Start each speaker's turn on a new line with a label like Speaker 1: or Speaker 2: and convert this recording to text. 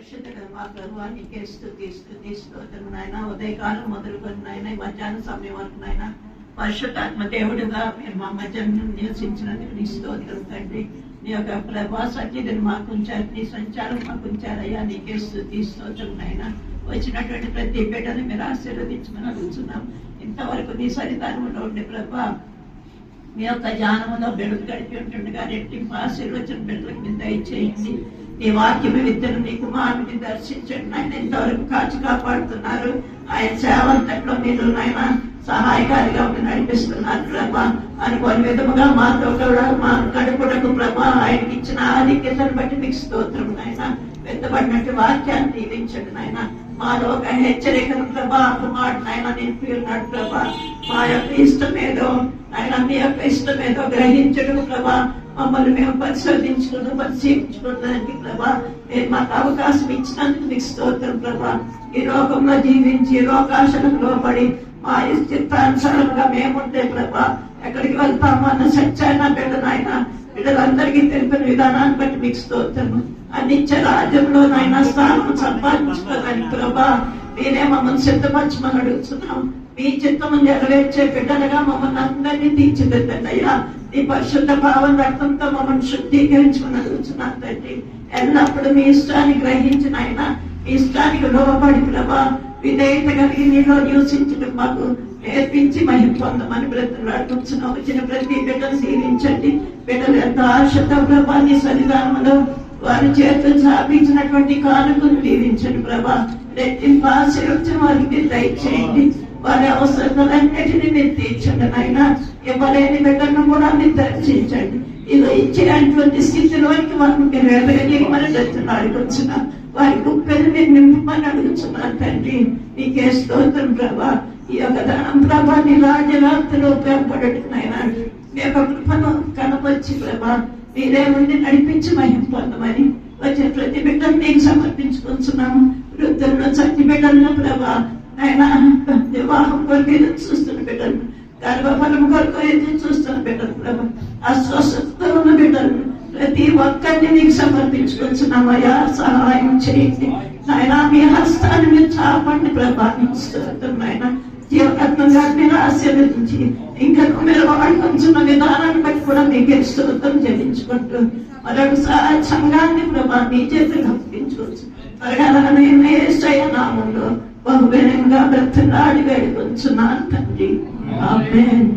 Speaker 1: పరిశుద్ధ మా ప్రభువా నీకే స్తుతి స్తోత్రం నాయన. ఉదయకాలం మొదలుకొని నాయన మధ్యాహ్నం సమయం వరకు నాయన పరిశుద్ధాత్మ దేవుడుగా మీరు మా మధ్యాహ్నం నివసించినందుకు నీ స్తోత్రం తండ్రి. నీ యొక్క ప్రభా సన్నిధిని మాకు ఉంచారు, నీ సంచారం మాకు ఉంచారయ్యా. నీకే స్తుతి స్తోత్రం నాయన. వచ్చినటువంటి ప్రతి బిడ్డని మీరు ఆశీర్వదించమని అడుగుతున్నాం. ఇంతవరకు నీ సన్నిధానంలో ఉండే ప్రభా మీ యొక్క జ్ఞానంలో బిడ్డలు గడిపి ఉంటుండగా రెట్టింపు ఆశీర్వచన బిడ్డలకు మీద దయచేయండి. నీ వాక్యము విద్యను నీ కుమారుని దర్శించండి ఆయన. ఇంతవరకు కాచి కాపాడుతున్నారు. ఆయన సేవంతట్లో మీరు నాయన సహాయకారిగా నడిపిస్తున్నారు ప్రభా. అనుకోని విధముగా మాతో కూడా మా కడుపుటకు ప్రభా ఆయనకి ఇచ్చిన ఆధిక్యతను బట్టి మీకు స్తోత్రం నాయన. వెత్తబడినట్టు వాక్యాన్ని దీవించండి నాయన. మాలో ఒక హెచ్చరికను ప్రభా కుమారుడు నాయన నింపి ఉన్నాడు ప్రభా. మా యొక్క ఇష్టమేదో ఆయన మీ యొక్క ఇష్టమేదో గ్రహించడం ప్రభా. మమ్మల్ని మేము పరిశీలించుకోవడానికి ప్రభా మీరు మాకు అవకాశం ఇచ్చినందుకు మీకు స్తోత్రం ప్రభా. ఈ లోకంలో జీవించి లోకాశలకు లోపడి మా చిత్తానుసారంగా మేముంటే ప్రభా ఎక్కడికి వెళ్తాము అన్న సత్యాన్న బిడ్డనైనా బిడ్డలందరికీ తెలిపిన విధానాన్ని బట్టి మీకు స్తోత్రము. అనిత్య రాజ్యంలో నాయన స్థానం సంపాదించుకోవడానికి ప్రభా మీరే మమ్మల్ని సిద్ధపరచమని అడుగుతున్నాం. మీ చిత్తము నెరవేర్చే బిడ్డలుగా మమ్మల్ని అందరినీ తీర్చిదిద్దండి అయ్యా. నీ పరిశుద్ధ భావం రక్తంతో మమ్మల్ని శుద్ధీకరించమని అడుగుతున్నాను తండ్రి. ఎల్లప్పుడూ మీ ఇష్టాన్ని గ్రహించిన ఆయన మీ ఇష్టానికి లోబడి ప్రభా విధేయత కలిగి నీలో నివసించడం మాకు నేర్పించి మహిమ పొందమని బ్రతులాడుతున్నాం. వచ్చిన ప్రతి బిడ్డను దీవించండి. బిడ్డలు ఎంత ఆశతో ప్రభా నీ సన్నిధానంలో వారి చేతులు స్థాపించినటువంటి కానుకను దీవించండి ప్రభా. రెట్టింపు ఆశీర్వచనం వారికి దయచేయండి. వారి అవసరాలన్నిటినీ మీరు తీర్చండి నాయన. ఇవ్వలేని బిడ్డలను కూడా మీరు దర్శించండి. ఇది ఇచ్చినటువంటి స్థితిలోనికి వారిని మీరు ఎదగజేయమని బ్రతులాడుకొచ్చిన వారి గుప్పెలు మీరు నింపమని అడుగుతున్నాను తండ్రి. నీకే స్తోత్రం ప్రభా. ఈ యొక్క ధనం ప్రభా నీ రాజ్యవ్యాప్తిలో ఉపయోగపడుతున్నాయినా మీ యొక్క కృపను కనపరిచి ప్రభా మీరే ఉండి నడిపించి మహిమ పొందమని వచ్చిన ప్రతి బిడ్డను నీకు సమర్పించుకుంటున్నాము. వృద్ధులను చచ్చి బిడ్డలను ప్రభా ఆయన వివాహం కొరకు ఎదురు చూస్తున్న బిడ్డలను, గర్భఫలం కొరకు ఎదురు చూస్తున్న బిడ్డలు ప్రభా, అస్వస్థతతో ఉన్న బిడ్డలను ప్రతి ఒక్కరిని నీకు సమర్పించుకుంటున్నామయ్యా. సహాయం చేయండి నాయన. మీ హస్తాన్ని మీరు చాపండి ప్రభా. నాయన జీవరత్నంగా మీరు ఆశీర్వదించి ఇంకా మీరు వాడుకుంటున్న విధానాన్ని బట్టి కూడా మీకు స్తోత్రం చెల్లించుకుంటూ మరొకసారి సంఘాన్ని ప్రభా మీ చేతులు అప్పగించుకోవచ్చు. నామంలో బహుబలంగా బ్రతలాడి వేడుకొంచున్నాను తండ్రి. ఆమేన్.